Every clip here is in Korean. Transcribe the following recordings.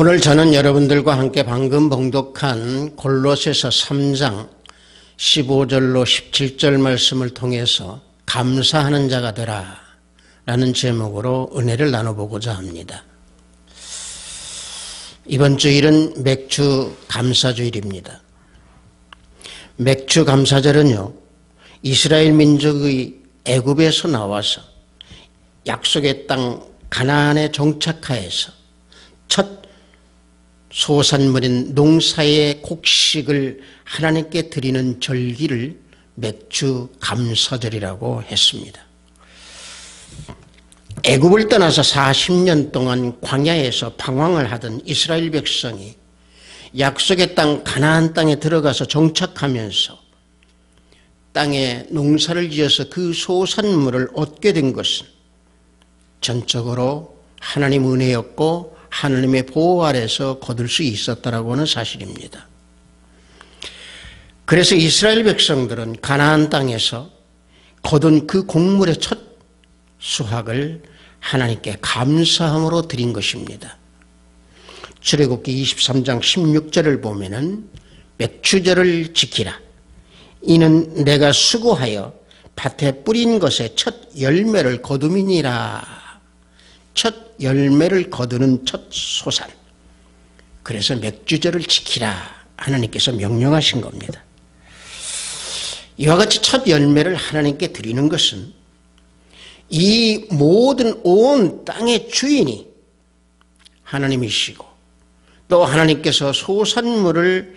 오늘 저는 여러분들과 함께 방금 봉독한 골로새서 3장 15절로 17절 말씀을 통해서 감사하는 자가 되라 라는 제목으로 은혜를 나눠보고자 합니다. 이번 주일은 맥주 감사주일입니다. 맥주 감사절은요, 이스라엘 민족의 애굽에서 나와서 약속의 땅 가나안에 정착하여서 첫 소산물인 농사의 곡식을 하나님께 드리는 절기를 맥주 감사절이라고 했습니다. 애굽을 떠나서 40년 동안 광야에서 방황을 하던 이스라엘 백성이 약속의 땅 가나안 땅에 들어가서 정착하면서 땅에 농사를 지어서 그 소산물을 얻게 된 것은 전적으로 하나님 은혜였고 하나님의 보호 아래서 거둘 수 있었다라고 하는 사실입니다. 그래서 이스라엘 백성들은 가나안 땅에서 거둔 그 곡물의 첫 수확을 하나님께 감사함으로 드린 것입니다. 출애굽기 23장 16절을 보면은 맥주절을 지키라. 이는 내가 수고하여 밭에 뿌린 것의 첫 열매를 거둠이니라. 첫 열매를 거두는 첫 소산. 그래서 맥주절을 지키라 하나님께서 명령하신 겁니다. 이와 같이 첫 열매를 하나님께 드리는 것은 이 모든 온 땅의 주인이 하나님이시고 또 하나님께서 소산물을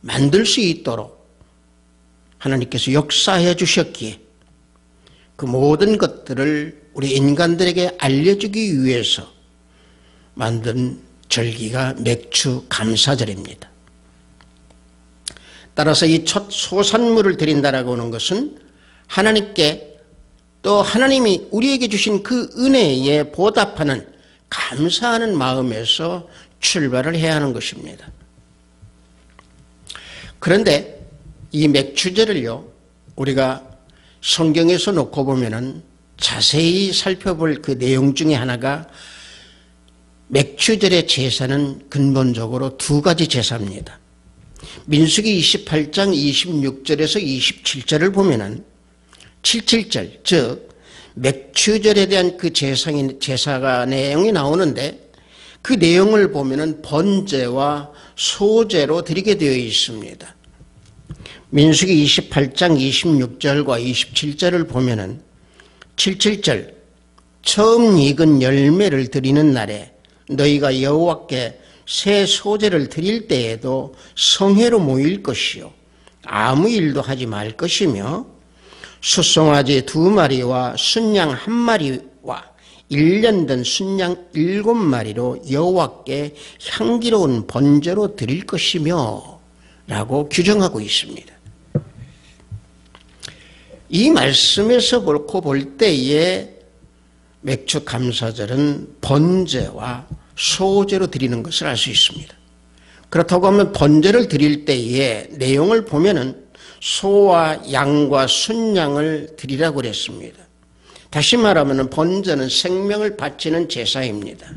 만들 수 있도록 하나님께서 역사해 주셨기에 그 모든 것들을 우리 인간들에게 알려주기 위해서 만든 절기가 맥주 감사절입니다. 따라서 이 첫 소산물을 드린다라고 하는 것은 하나님께 또 하나님이 우리에게 주신 그 은혜에 보답하는 감사하는 마음에서 출발을 해야 하는 것입니다. 그런데 이 맥주절을요, 우리가 성경에서 놓고 보면은 자세히 살펴볼 그 내용 중에 하나가 맥주절의 제사는 근본적으로 두 가지 제사입니다. 민수기 28장 26절에서 27절을 보면은 77절, 즉 맥주절에 대한 그 제사가 내용이 나오는데 그 내용을 보면은 번제와 소제로 드리게 되어 있습니다. 민수기 28장 26절과 27절을 보면은 77절, 처음 익은 열매를 드리는 날에 너희가 여호와께 새 소제를 드릴 때에도 성회로 모일 것이요 아무 일도 하지 말 것이며 숫송아지 2마리와 순양 1마리와 1년 된 순양 7마리로 여호와께 향기로운 번제로 드릴 것이며 라고 규정하고 있습니다. 이 말씀에서 볼 때에 맥주 감사절은 번제와 소제로 드리는 것을 알 수 있습니다. 그렇다고 하면 번제를 드릴 때에 내용을 보면은 소와 양과 순양을 드리라고 그랬습니다. 다시 말하면 번제는 생명을 바치는 제사입니다.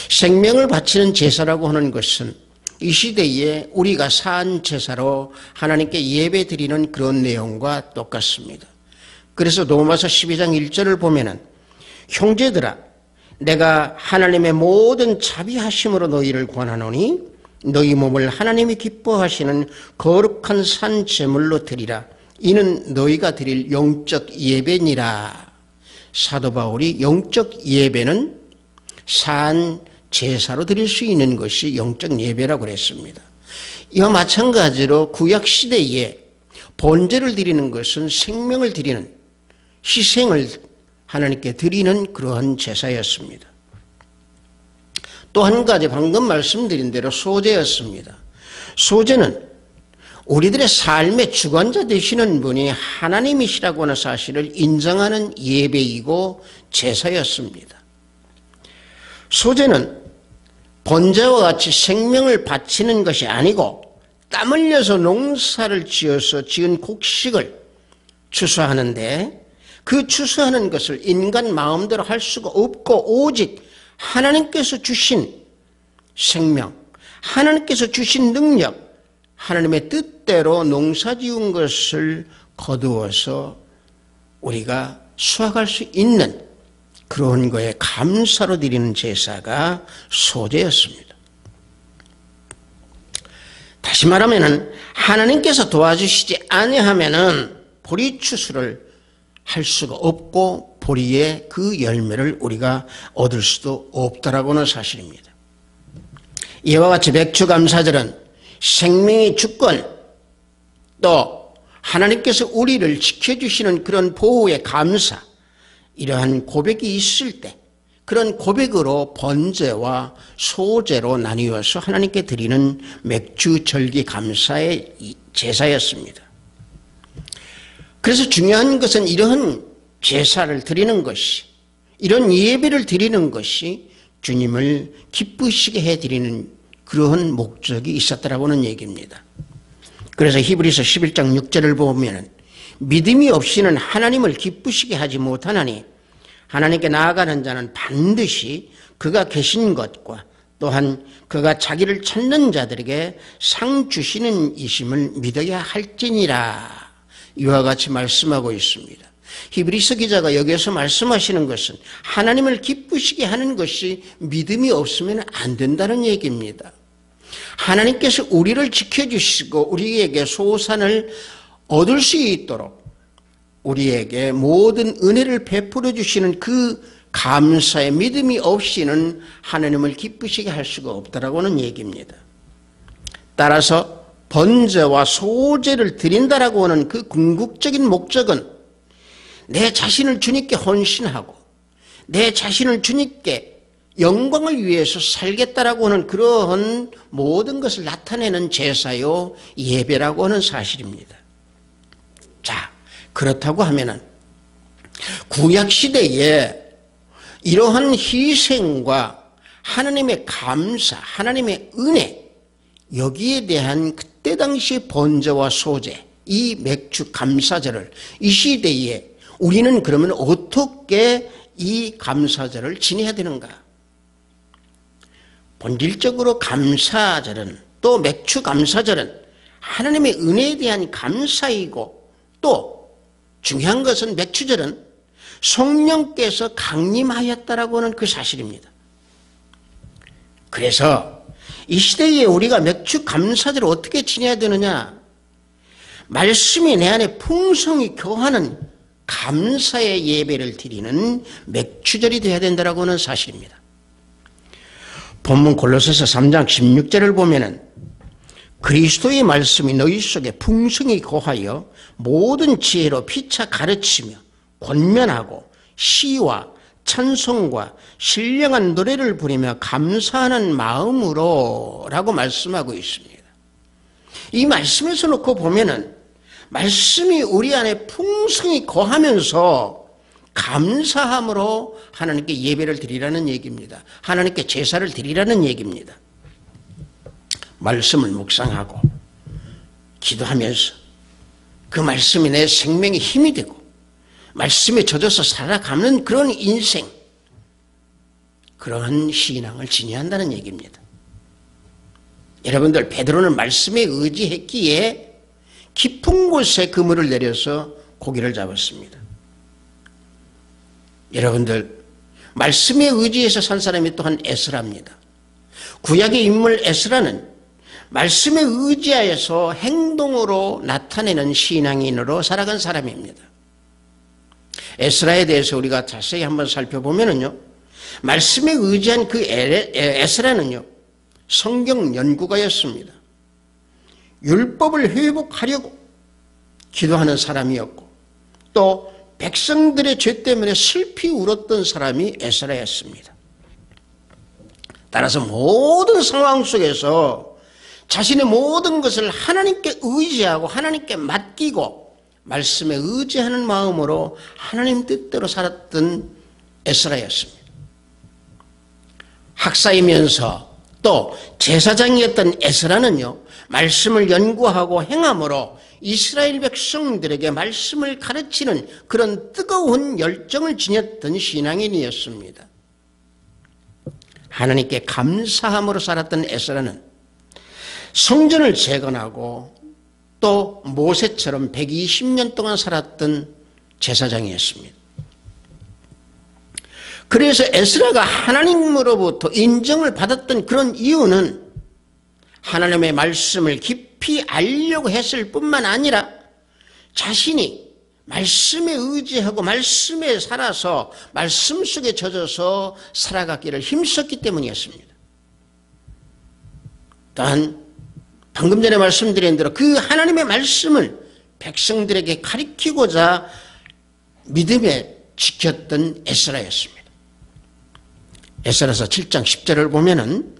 생명을 바치는 제사라고 하는 것은 이 시대에 우리가 산 제사로 하나님께 예배 드리는 그런 내용과 똑같습니다. 그래서 로마서 12장 1절을 보면은 형제들아 내가 하나님의 모든 자비하심으로 너희를 권하노니 너희 몸을 하나님이 기뻐하시는 거룩한 산 제물로 드리라. 이는 너희가 드릴 영적 예배니라. 사도 바울이 영적 예배는 산 제사로 드릴 수 있는 것이 영적 예배라고 그랬습니다. 이와 마찬가지로 구약시대에 번제를 드리는 것은 생명을 드리는 희생을 하나님께 드리는 그러한 제사였습니다. 또 한 가지 방금 말씀드린 대로 소제였습니다. 소제는 우리들의 삶의 주관자 되시는 분이 하나님이시라고 하는 사실을 인정하는 예배이고 제사였습니다. 소제는 번제와 같이 생명을 바치는 것이 아니고 땀 흘려서 농사를 지어서 지은 곡식을 추수하는데 그 추수하는 것을 인간 마음대로 할 수가 없고 오직 하나님께서 주신 생명, 하나님께서 주신 능력, 하나님의 뜻대로 농사지은 것을 거두어서 우리가 수확할 수 있는 그런 거에 감사로 드리는 제사가 소제였습니다. 다시 말하면 하나님께서 도와주시지 아니하면은 보리 추수를 할 수가 없고 보리의 그 열매를 우리가 얻을 수도 없다라고는 사실입니다. 이와 같이 맥추감사절은 생명의 주권, 또 하나님께서 우리를 지켜주시는 그런 보호의 감사, 이러한 고백이 있을 때 그런 고백으로 번제와 소제로 나뉘어서 하나님께 드리는 맥주 절기 감사의 제사였습니다. 그래서 중요한 것은 이러한 제사를 드리는 것이, 이런 예배를 드리는 것이 주님을 기쁘시게 해드리는 그러한 목적이 있었다라고는 얘기입니다. 그래서 히브리서 11장 6절을 보면 믿음이 없이는 하나님을 기쁘시게 하지 못하나니 하나님께 나아가는 자는 반드시 그가 계신 것과 또한 그가 자기를 찾는 자들에게 상 주시는 이심을 믿어야 할지니라, 이와 같이 말씀하고 있습니다. 히브리서 기자가 여기에서 말씀하시는 것은 하나님을 기쁘시게 하는 것이 믿음이 없으면 안 된다는 얘기입니다. 하나님께서 우리를 지켜주시고 우리에게 소산을 얻을 수 있도록 우리에게 모든 은혜를 베풀어 주시는 그 감사의 믿음이 없이는 하나님을 기쁘시게 할 수가 없다라고는 얘기입니다. 따라서 번제와 소제를 드린다라고 하는 그 궁극적인 목적은 내 자신을 주님께 헌신하고 내 자신을 주님께 영광을 위해서 살겠다라고 하는 그러한 모든 것을 나타내는 제사요 예배라고 하는 사실입니다. 자, 그렇다고 하면은 구약시대에 이러한 희생과 하나님의 감사, 하나님의 은혜, 여기에 대한 그때 당시 번제와 소제, 이 맥주 감사절을 이 시대에 우리는 그러면 어떻게 이 감사절을 지내야 되는가? 본질적으로 감사절은, 또 맥주 감사절은 하나님의 은혜에 대한 감사이고, 또 중요한 것은 맥주절은 성령께서 강림하였다라고 하는 그 사실입니다. 그래서 이 시대에 우리가 맥주 감사절을 어떻게 지내야 되느냐? 말씀이 내 안에 풍성히 교하는 감사의 예배를 드리는 맥주절이 되어야 된다라고 하는 사실입니다. 본문 골로새서 3장 16절을 보면은 그리스도의 말씀이 너희 속에 풍성히 고하여 모든 지혜로 피차 가르치며 권면하고 시와 찬송과 신령한 노래를 부리며 감사하는 마음으로 라고 말씀하고 있습니다. 이 말씀에서 놓고 보면은 말씀이 우리 안에 풍성히 거하면서 감사함으로 하나님께 예배를 드리라는 얘기입니다. 하나님께 제사를 드리라는 얘기입니다. 말씀을 묵상하고 기도하면서 그 말씀이 내 생명의 힘이 되고 말씀에 젖어서 살아가는 그런 인생, 그러한 신앙을 지녀야 한다는 얘기입니다. 여러분들, 베드로는 말씀에 의지했기에 깊은 곳에 그물을 내려서 고기를 잡았습니다. 여러분들, 말씀에 의지해서 산 사람이 또한 에스라입니다. 구약의 인물 에스라는 말씀에 의지하여서 행동으로 나타내는 신앙인으로 살아간 사람입니다. 에스라에 대해서 우리가 자세히 한번 살펴보면요, 말씀에 의지한 그 에스라는요, 성경 연구가였습니다. 율법을 회복하려고 기도하는 사람이었고, 또 백성들의 죄 때문에 슬피 울었던 사람이 에스라였습니다. 따라서 모든 상황 속에서 자신의 모든 것을 하나님께 의지하고 하나님께 맡기고 말씀에 의지하는 마음으로 하나님 뜻대로 살았던 에스라였습니다. 학사이면서 또 제사장이었던 에스라는요, 말씀을 연구하고 행함으로 이스라엘 백성들에게 말씀을 가르치는 그런 뜨거운 열정을 지녔던 신앙인이었습니다. 하나님께 감사함으로 살았던 에스라는 성전을 재건하고 또 모세처럼 120년 동안 살았던 제사장이었습니다. 그래서 에스라가 하나님으로부터 인정을 받았던 그런 이유는 하나님의 말씀을 깊이 알려고 했을 뿐만 아니라 자신이 말씀에 의지하고 말씀에 살아서 말씀 속에 젖어서 살아가기를 힘썼기 때문이었습니다. 또한 방금 전에 말씀드린 대로 그 하나님의 말씀을 백성들에게 가르치고자 믿음에 지켰던 에스라였습니다. 에스라서 7장 10절을 보면은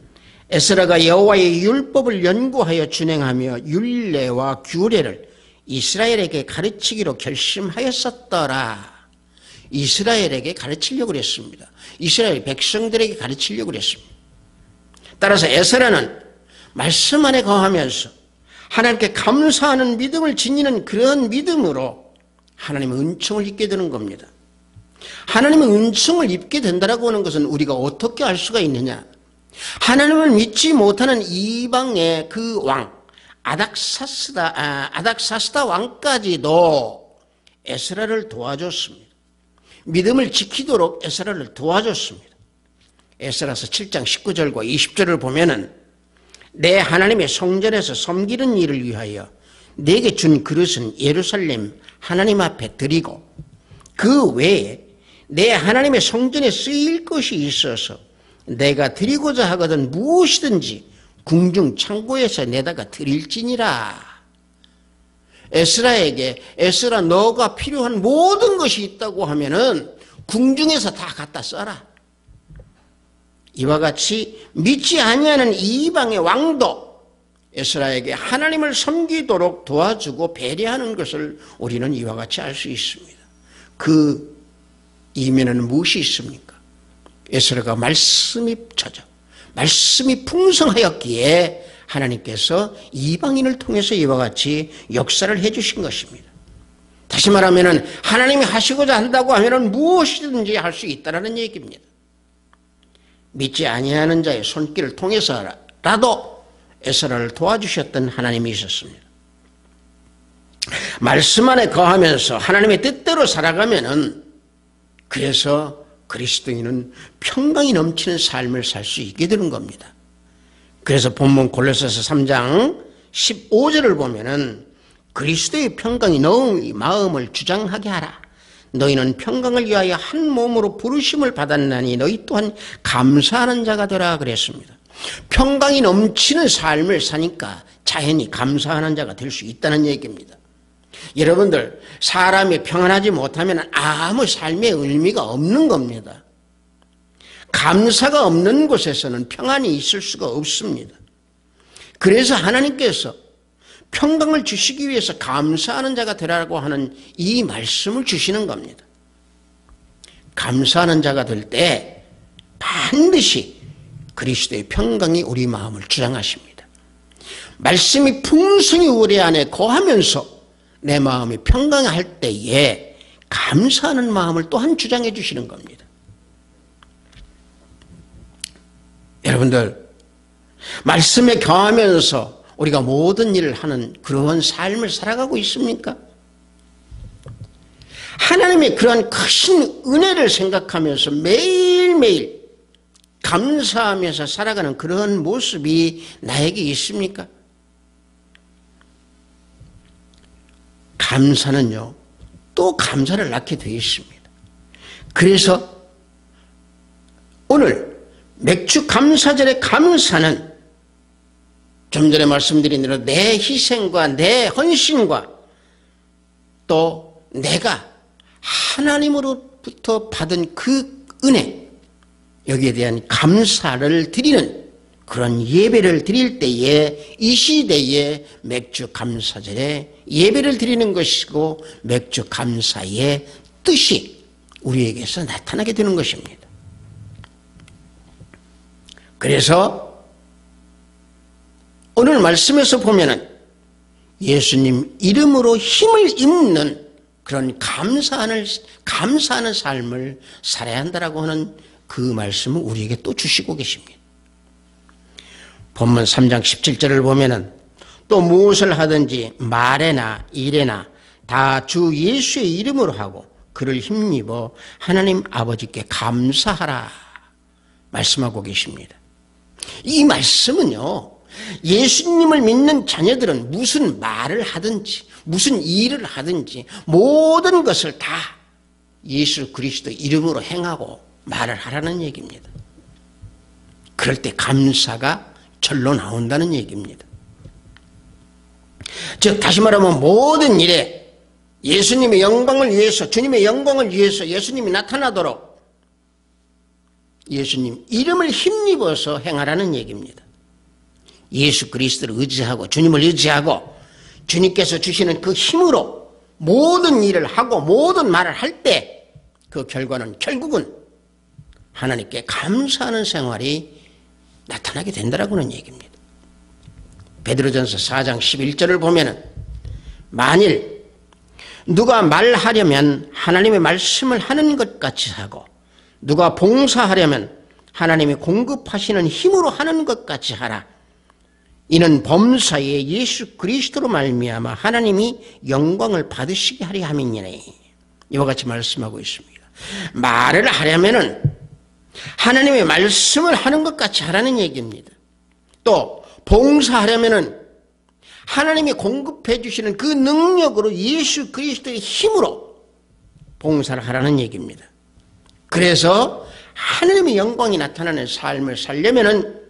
에스라가 여호와의 율법을 연구하여 준행하며 율례와 규례를 이스라엘에게 가르치기로 결심하였었더라. 이스라엘에게 가르치려고 그랬습니다. 이스라엘 백성들에게 가르치려고 그랬습니다. 따라서 에스라는 말씀 안에 거하면서 하나님께 감사하는 믿음을 지니는 그런 믿음으로 하나님의 은총을 입게 되는 겁니다. 하나님의 은총을 입게 된다라고 하는 것은 우리가 어떻게 알 수가 있느냐? 하나님을 믿지 못하는 이방의 그 왕 아닥사스다 왕까지도 에스라를 도와줬습니다. 믿음을 지키도록 에스라를 도와줬습니다. 에스라서 7장 19절과 20절을 보면은 내 하나님의 성전에서 섬기는 일을 위하여 내게 준 그릇은 예루살렘 하나님 앞에 드리고 그 외에 내 하나님의 성전에 쓰일 것이 있어서 내가 드리고자 하거든 무엇이든지 궁중 창고에서 내다가 드릴지니라. 에스라에게 에스라 너가 필요한 모든 것이 있다고 하면은 궁중에서 다 갖다 써라. 이와 같이 믿지 아니하는 이방의 왕도 에스라에게 하나님을 섬기도록 도와주고 배려하는 것을 우리는 이와 같이 알 수 있습니다. 그 이면에는 무엇이 있습니까? 에스라가 말씀이 젖어 말씀이 풍성하였기에 하나님께서 이방인을 통해서 이와 같이 역사를 해주신 것입니다. 다시 말하면 하나님이 하시고자 한다고 하면 무엇이든지 할 수 있다는 얘기입니다. 믿지 아니하는 자의 손길을 통해서라도 에스라를 도와주셨던 하나님이 있었습니다. 말씀 안에 거하면서 하나님의 뜻대로 살아가면은 그래서 그리스도인은 평강이 넘치는 삶을 살 수 있게 되는 겁니다. 그래서 본문 골로새서 3장 15절을 보면은 그리스도의 평강이 너희 마음을 주장하게 하라. 너희는 평강을 위하여 한 몸으로 부르심을 받았나니 너희 또한 감사하는 자가 되라 그랬습니다. 평강이 넘치는 삶을 사니까 자연히 감사하는 자가 될 수 있다는 얘기입니다. 여러분들 사람이 평안하지 못하면 아무 삶의 의미가 없는 겁니다. 감사가 없는 곳에서는 평안이 있을 수가 없습니다. 그래서 하나님께서 평강을 주시기 위해서 감사하는 자가 되라고 하는 이 말씀을 주시는 겁니다. 감사하는 자가 될 때 반드시 그리스도의 평강이 우리 마음을 주장하십니다. 말씀이 풍성히 우리 안에 거하면서 내 마음이 평강할 때에 감사하는 마음을 또한 주장해 주시는 겁니다. 여러분들 말씀에 거하면서 우리가 모든 일을 하는 그런 삶을 살아가고 있습니까? 하나님의 그러한 크신 은혜를 생각하면서 매일매일 감사하면서 살아가는 그런 모습이 나에게 있습니까? 감사는요, 또 감사를 낳게 되어 있습니다. 그래서 오늘 맥주 감사절의 감사는 좀 전에 말씀드린 대로 내 희생과 내 헌신과 또 내가 하나님으로부터 받은 그 은혜, 여기에 대한 감사를 드리는 그런 예배를 드릴 때에 이 시대에 맥주 감사절에 예배를 드리는 것이고 맥주 감사의 뜻이 우리에게서 나타나게 되는 것입니다. 그래서 오늘 말씀에서 보면은 예수님 이름으로 힘을 입는 그런 감사하는 삶을 살아야 한다라고 하는 그 말씀을 우리에게 또 주시고 계십니다. 본문 3장 17절을 보면은 또 무엇을 하든지 말에나 일에나 다 주 예수의 이름으로 하고 그를 힘입어 하나님 아버지께 감사하라 말씀하고 계십니다. 이 말씀은요, 예수님을 믿는 자녀들은 무슨 말을 하든지 무슨 일을 하든지 모든 것을 다 예수 그리스도 이름으로 행하고 말을 하라는 얘기입니다. 그럴 때 감사가 절로 나온다는 얘기입니다. 즉 다시 말하면 모든 일에 예수님의 영광을 위해서, 주님의 영광을 위해서 예수님이 나타나도록 예수님 이름을 힘입어서 행하라는 얘기입니다. 예수 그리스도를 의지하고 주님을 의지하고 주님께서 주시는 그 힘으로 모든 일을 하고 모든 말을 할 때 그 결과는 결국은 하나님께 감사하는 생활이 나타나게 된다라고는 얘기입니다. 베드로전서 4장 11절을 보면은 만일 누가 말하려면 하나님의 말씀을 하는 것 같이 하고 누가 봉사하려면 하나님이 공급하시는 힘으로 하는 것 같이 하라. 이는 범사에 예수 그리스도로 말미암아 하나님이 영광을 받으시게 하려 함이니라. 이와 같이 말씀하고 있습니다. 말을 하려면은 하나님의 말씀을 하는 것 같이 하라는 얘기입니다. 또 봉사하려면은 하나님이 공급해 주시는 그 능력으로 예수 그리스도의 힘으로 봉사를 하라는 얘기입니다. 그래서 하나님의 영광이 나타나는 삶을 살려면은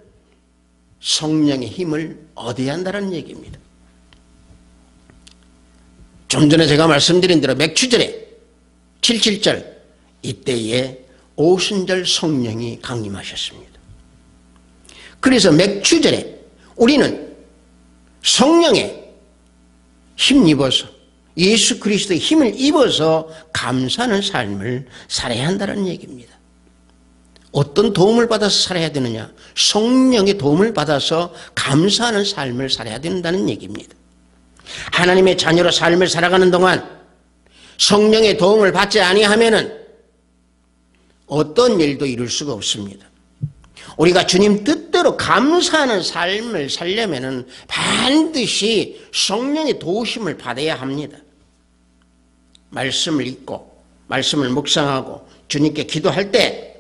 성령의 힘을 얻어야 한다는 얘기입니다. 좀 전에 제가 말씀드린 대로 맥추절에 77절 이때에 오순절 성령이 강림하셨습니다. 그래서 맥추절에 우리는 성령에 힘입어서 예수 그리스도의 힘을 입어서 감사하는 삶을 살아야 한다는 얘기입니다. 어떤 도움을 받아서 살아야 되느냐? 성령의 도움을 받아서 감사하는 삶을 살아야 된다는 얘기입니다. 하나님의 자녀로 삶을 살아가는 동안 성령의 도움을 받지 아니하면은 어떤 일도 이룰 수가 없습니다. 우리가 주님 뜻대로 감사하는 삶을 살려면은 반드시 성령의 도우심을 받아야 합니다. 말씀을 읽고 말씀을 묵상하고 주님께 기도할 때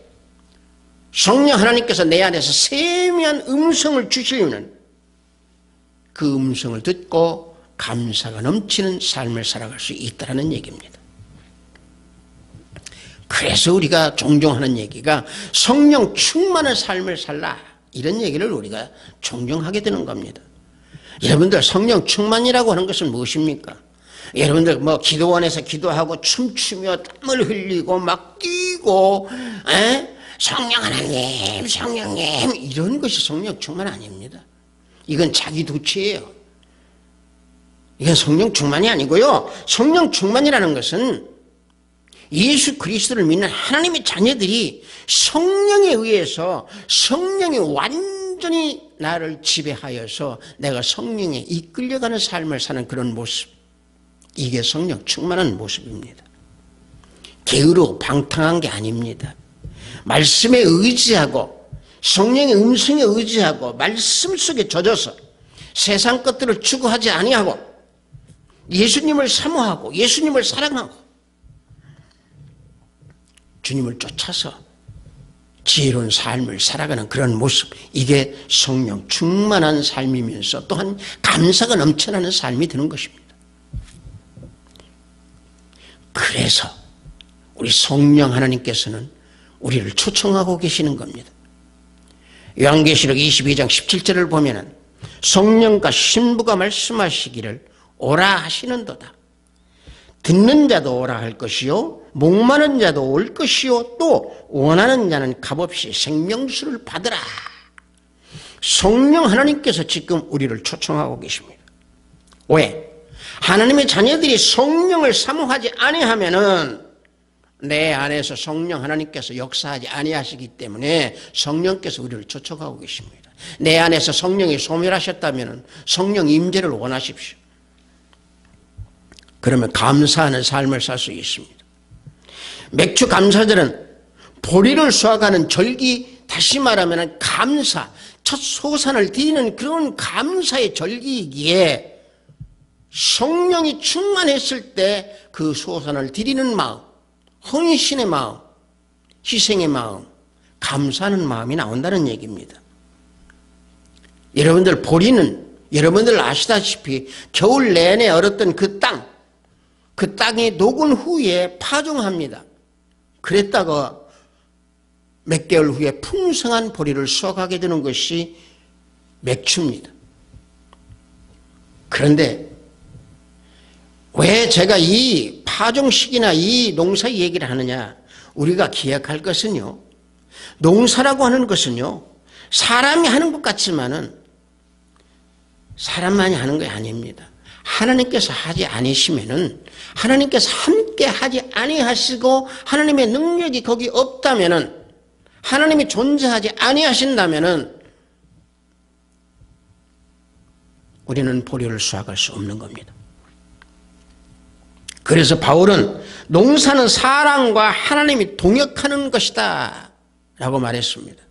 성령 하나님께서 내 안에서 세미한 음성을 주시려면 그 음성을 듣고 감사가 넘치는 삶을 살아갈 수 있다는 얘기입니다. 그래서 우리가 종종 하는 얘기가 성령 충만한 삶을 살라, 이런 얘기를 우리가 종종 하게 되는 겁니다. 여러분들 성령 충만이라고 하는 것은 무엇입니까? 여러분들 뭐 기도원에서 기도하고 춤추며 땀을 흘리고 막 뛰고 성령 하나님 성령님 이런 것이 성령 충만 아닙니다. 이건 자기 도취예요. 이건 성령 충만이 아니고요. 성령 충만이라는 것은 예수 그리스도를 믿는 하나님의 자녀들이 성령에 의해서 성령이 완전히 나를 지배하여서 내가 성령에 이끌려가는 삶을 사는 그런 모습, 이게 성령 충만한 모습입니다. 게으르고 방탕한 게 아닙니다. 말씀에 의지하고 성령의 음성에 의지하고 말씀 속에 젖어서 세상 것들을 추구하지 아니하고 예수님을 사모하고 예수님을 사랑하고 주님을 쫓아서 지혜로운 삶을 살아가는 그런 모습, 이게 성령 충만한 삶이면서 또한 감사가 넘쳐나는 삶이 되는 것입니다. 그래서 우리 성령 하나님께서는 우리를 초청하고 계시는 겁니다. 요한계시록 22장 17절을 보면은 성령과 신부가 말씀하시기를 오라 하시는도다. 듣는 자도 오라 할 것이요 목마른 자도 올 것이요 또 원하는 자는 값없이 생명수를 받으라. 성령 하나님께서 지금 우리를 초청하고 계십니다. 왜? 하나님의 자녀들이 성령을 사모하지 아니하면은 내 안에서 성령 하나님께서 역사하지 아니하시기 때문에 성령께서 우리를 초청하고 계십니다. 내 안에서 성령이 소멸하셨다면 성령 임재를 원하십시오. 그러면 감사하는 삶을 살 수 있습니다. 맥주 감사절은 보리를 수확하는 절기, 다시 말하면 감사, 첫 소산을 드리는 그런 감사의 절기이기에 성령이 충만했을 때 그 소산을 드리는 마음, 헌신의 마음, 희생의 마음, 감사하는 마음이 나온다는 얘기입니다. 여러분들 보리는 여러분들 아시다시피 겨울 내내 얼었던 그 땅이 녹은 후에 파종합니다. 그랬다가 몇 개월 후에 풍성한 보리를 수확하게 되는 것이 맥주입니다. 그런데 왜 제가 이 파종식이나 이 농사 얘기를 하느냐? 우리가 기억할 것은요, 농사라고 하는 것은요, 사람이 하는 것 같지만은 사람만이 하는 게 아닙니다. 하나님께서 하지 아니시면은, 하나님께서 함께 하지 아니하시고 하나님의 능력이 거기 없다면은, 하나님이 존재하지 아니하신다면은 우리는 보리를 수확할 수 없는 겁니다. 그래서 바울은 농사는 사랑과 하나님이 동역하는 것이다 라고 말했습니다.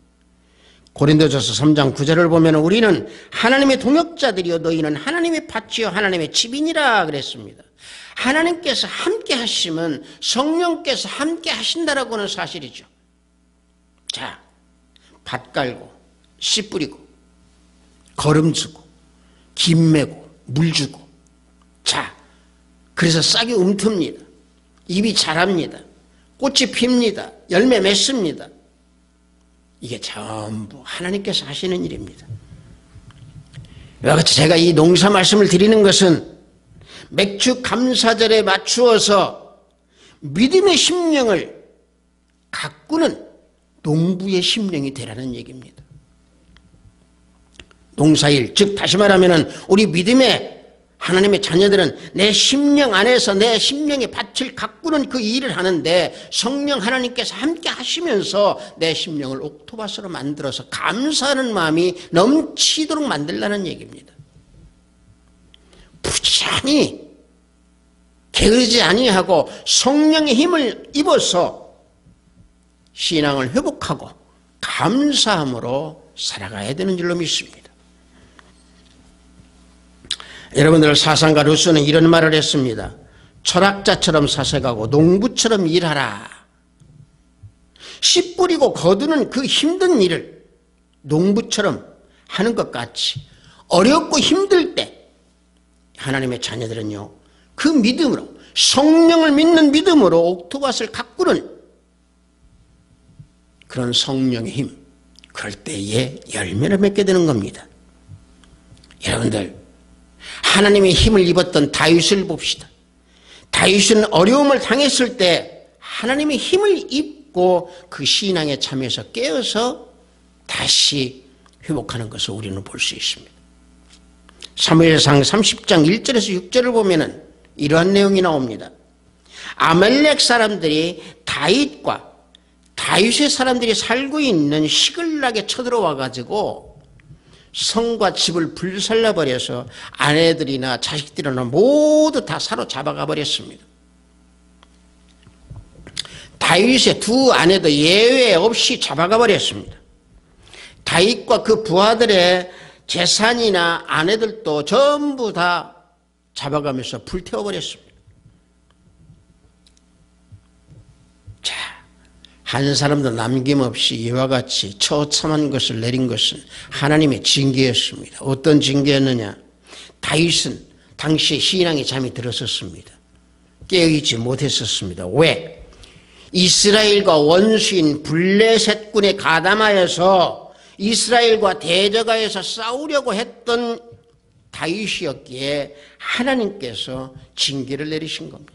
고린도전서 3장 9절을 보면 우리는 하나님의 동역자들이요 너희는 하나님의 밭이요 하나님의 집이니라 그랬습니다. 하나님께서 함께 하시면 성령께서 함께 하신다라고 하는 사실이죠. 자, 밭 깔고 씨 뿌리고 거름 주고 김 매고 물 주고, 자, 그래서 싹이 움틉니다. 잎이 자랍니다. 꽃이 핍니다. 열매 맺습니다. 이게 전부 하나님께서 하시는 일입니다. 이와 같이 제가 이 농사 말씀을 드리는 것은 맥주 감사절에 맞추어서 믿음의 심령을 가꾸는 농부의 심령이 되라는 얘기입니다. 농사일, 즉 다시 말하면 우리 믿음의 하나님의 자녀들은 내 심령 안에서 내 심령의 밭을 가꾸는 그 일을 하는데 성령 하나님께서 함께 하시면서 내 심령을 옥토밭으로 만들어서 감사하는 마음이 넘치도록 만들라는 얘기입니다. 부지런히 게으르지 아니하고 성령의 힘을 입어서 신앙을 회복하고 감사함으로 살아가야 되는 줄로 믿습니다. 여러분들, 사상가 루소는 이런 말을 했습니다. 철학자처럼 사색하고 농부처럼 일하라. 씨 뿌리고 거두는 그 힘든 일을 농부처럼 하는 것 같이 어렵고 힘들 때 하나님의 자녀들은요, 그 믿음으로, 성령을 믿는 믿음으로 옥토밭을 가꾸는 그런 성령의 힘, 그럴 때에 열매를 맺게 되는 겁니다. 여러분들, 하나님의 힘을 입었던 다윗을 봅시다. 다윗은 어려움을 당했을 때 하나님의 힘을 입고 그 신앙에 참여해서 깨어서 다시 회복하는 것을 우리는 볼 수 있습니다. 사무엘상 30장 1절에서 6절을 보면은 이러한 내용이 나옵니다. 아말렉 사람들이 다윗과 다윗의 사람들이 살고 있는 시글락에 쳐들어와 가지고 성과 집을 불살라버려서 아내들이나 자식들이나 모두 다 사로잡아가 버렸습니다. 다윗의 두 아내도 예외 없이 잡아가 버렸습니다. 다윗과 그 부하들의 재산이나 아내들도 전부 다 잡아가면서 불태워버렸습니다. 자, 한 사람도 남김없이 이와 같이 처참한 것을 내린 것은 하나님의 징계였습니다. 어떤 징계였느냐? 다윗은 당시에 신앙에 잠이 들었었습니다. 깨어있지 못했었습니다. 왜? 이스라엘과 원수인 블레셋군에 가담하여서 이스라엘과 대적하여서 싸우려고 했던 다윗이었기에 하나님께서 징계를 내리신 겁니다.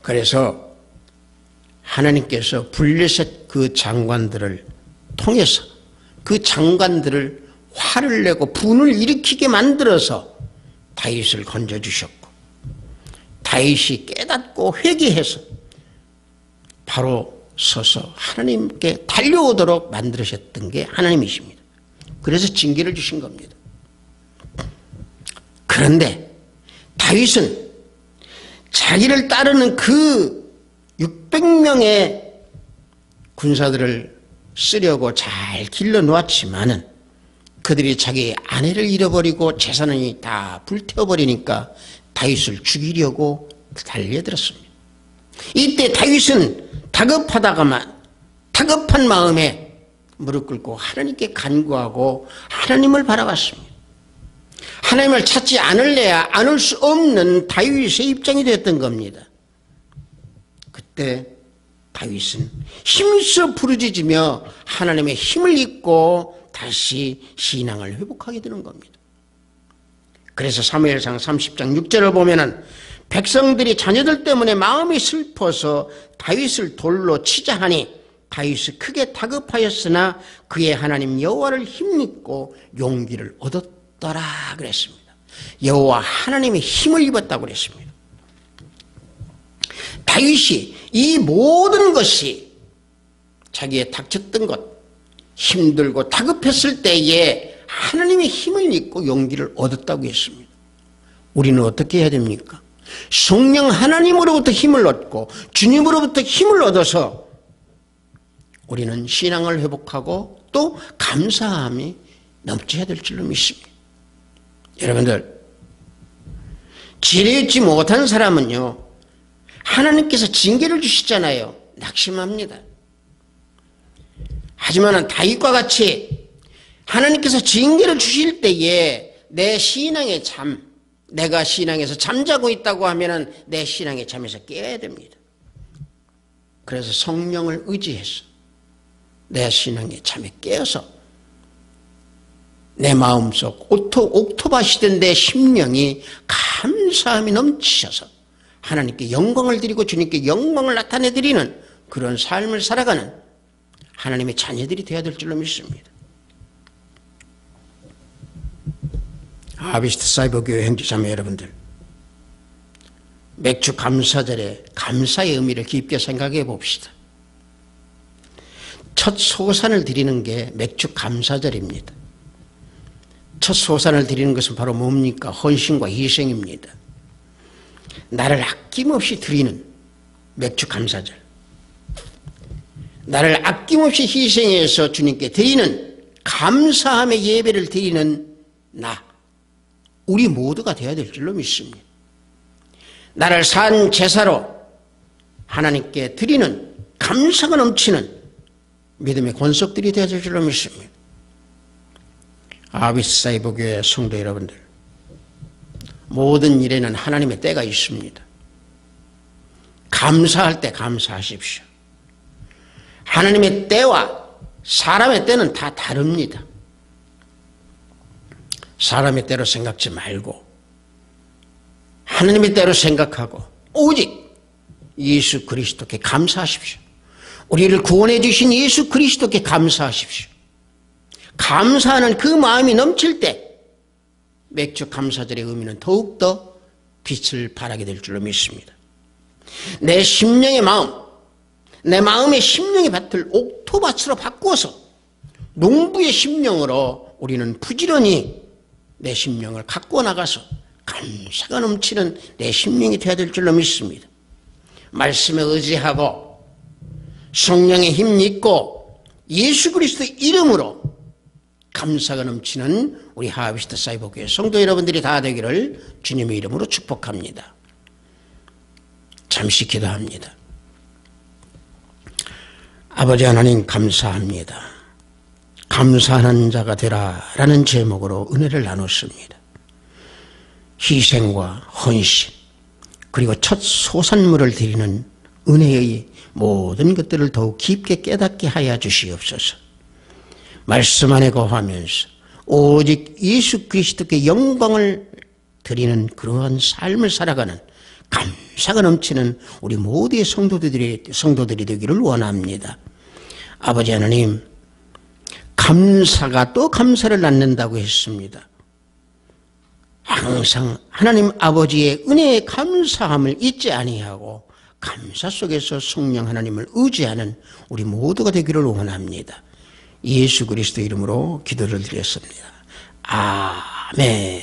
그래서 하나님께서 블레셋 그 장관들을 통해서 그 장관들을 화를 내고 분을 일으키게 만들어서 다윗을 건져주셨고, 다윗이 깨닫고 회개해서 바로 서서 하나님께 달려오도록 만들으셨던 게 하나님이십니다. 그래서 징계를 주신 겁니다. 그런데 다윗은 자기를 따르는 그 600명의 군사들을 쓰려고 잘 길러놓았지만은 그들이 자기 아내를 잃어버리고 재산이 다 불태워버리니까 다윗을 죽이려고 달려들었습니다. 이때 다윗은 다급한 마음에 무릎 꿇고 하나님께 간구하고 하나님을 바라봤습니다. 하나님을 찾지 않을래야 않을 수 없는 다윗의 입장이 되었던 겁니다. 그때 다윗은 힘써 부르짖으며 하나님의 힘을 입고 다시 신앙을 회복하게 되는 겁니다. 그래서 사무엘상 30장 6절을 보면은 백성들이 자녀들 때문에 마음이 슬퍼서 다윗을 돌로 치자 하니 다윗이 크게 다급하였으나 그의 하나님 여호와를 힘입고 용기를 얻었더라 그랬습니다. 여호와 하나님의 힘을 입었다고 그랬습니다. 다윗이 이 모든 것이 자기의 닥쳤던 것, 힘들고 다급했을 때에 하나님의 힘을 입고 용기를 얻었다고 했습니다. 우리는 어떻게 해야 됩니까? 성령 하나님으로부터 힘을 얻고 주님으로부터 힘을 얻어서 우리는 신앙을 회복하고 또 감사함이 넘쳐야 될 줄로 믿습니다. 여러분들, 지혜 있지 못한 사람은요, 하나님께서 징계를 주시잖아요. 낙심합니다. 하지만 다윗과 같이 하나님께서 징계를 주실 때에 내 신앙의 내가 신앙에서 잠자고 있다고 하면 내 신앙의 잠에서 깨야 됩니다. 그래서 성령을 의지해서 내 신앙의 잠에 깨어서 내 마음속 옥토밭이던 내 심령이 감사함이 넘치셔서 하나님께 영광을 드리고 주님께 영광을 나타내드리는 그런 삶을 살아가는 하나님의 자녀들이 되어야 될 줄로 믿습니다. 하비스트 사이버교회 형제자매 여러분들, 맥주 감사절에 감사의 의미를 깊게 생각해 봅시다. 첫 소산을 드리는 게 맥주 감사절입니다. 첫 소산을 드리는 것은 바로 뭡니까? 헌신과 희생입니다. 나를 아낌없이 드리는 맥주 감사절, 나를 아낌없이 희생해서 주님께 드리는 감사함의 예배를 드리는 우리 모두가 되어야 될 줄로 믿습니다. 나를 산 제사로 하나님께 드리는 감사가 넘치는 믿음의 권속들이 되어야 될 줄로 믿습니다. 아비스 사이버교회 성도 여러분들, 모든 일에는 하나님의 때가 있습니다. 감사할 때 감사하십시오. 하나님의 때와 사람의 때는 다 다릅니다. 사람의 때로 생각지 말고 하나님의 때로 생각하고 오직 예수 그리스도께 감사하십시오. 우리를 구원해 주신 예수 그리스도께 감사하십시오. 감사하는 그 마음이 넘칠 때 맥주 감사절의 의미는 더욱더 빛을 발하게 될 줄로 믿습니다. 내 심령의 마음, 내 마음의 심령의 밭을 옥토밭으로 바꾸어서 농부의 심령으로 우리는 부지런히 내 심령을 가꾸어 나가서 감사가 넘치는 내 심령이 되어야 될 줄로 믿습니다. 말씀에 의지하고 성령의 힘 입고 예수 그리스도의 이름으로 감사가 넘치는 우리 하비스트 사이버교회 성도 여러분들이 다 되기를 주님의 이름으로 축복합니다. 잠시 기도합니다. 아버지 하나님 감사합니다. 감사하는 자가 되라라는 제목으로 은혜를 나눴습니다. 희생과 헌신 그리고 첫 소산물을 드리는 은혜의 모든 것들을 더욱 깊게 깨닫게 하여 주시옵소서. 말씀 안에 거하면서 오직 예수 그리스도께 영광을 드리는 그러한 삶을 살아가는 감사가 넘치는 우리 모두의 성도들이 되기를 원합니다. 아버지 하나님, 감사가 또 감사를 낳는다고 했습니다. 항상 하나님 아버지의 은혜에 감사함을 잊지 아니하고 감사 속에서 성령 하나님을 의지하는 우리 모두가 되기를 원합니다. 예수 그리스도 이름으로 기도를 드렸습니다. 아멘.